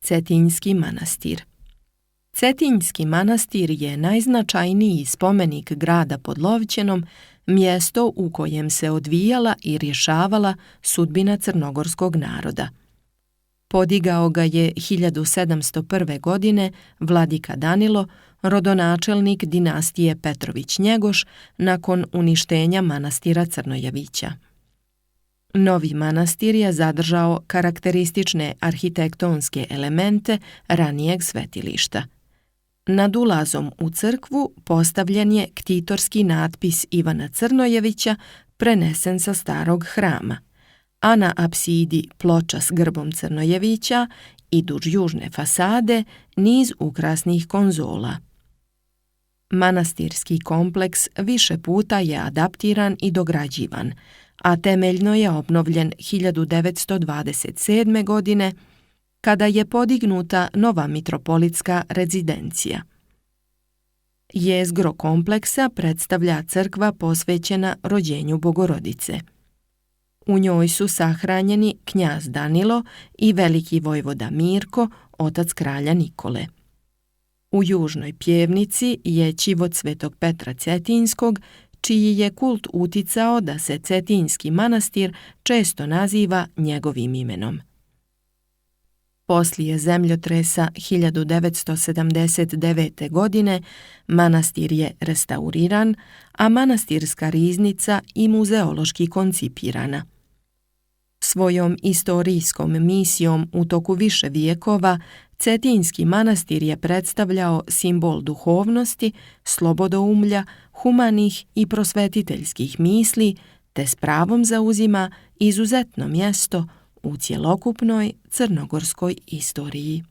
Cetinjski manastir. Cetinjski manastir je najznačajniji spomenik grada pod Lovćenom, mjesto u kojem se odvijala i rješavala sudbina crnogorskog naroda. Podigao ga je 1701. godine vladika Danilo, rodonačelnik dinastije Petrović-Njegoš, nakon uništenja manastira Crnojevića. Novi manastir je zadržao karakteristične arhitektonske elemente ranijeg svetilišta. Nad ulazom u crkvu postavljen je ktitorski natpis Ivana Crnojevića prenesen sa starog hrama, a na apsidi ploča s grbom Crnojevića i duž južne fasade niz ukrasnih konzola. Manastirski kompleks više puta je adaptiran i dograđivan, a temeljno je obnovljen 1927. godine kada je podignuta nova mitropolitska rezidencija. Jezgro kompleksa predstavlja crkva posvećena rođenju Bogorodice. U njoj su sahranjeni knjaz Danilo i veliki vojvoda Mirko, otac kralja Nikole. U južnoj pjevnici je ćivot Svetog Petra Cetinjskog, čiji je kult uticao da se Cetinjski manastir često naziva njegovim imenom. Poslije zemljotresa 1979. godine manastir je restauriran, a manastirska riznica i muzeološki koncipirana. Svojom istorijskom misijom u toku više vijekova Cetinjski manastir je predstavljao simbol duhovnosti, slobodoumlja, humanih i prosvetiteljskih misli, te s pravom zauzima izuzetno mjesto u cjelokupnoj crnogorskoj istoriji.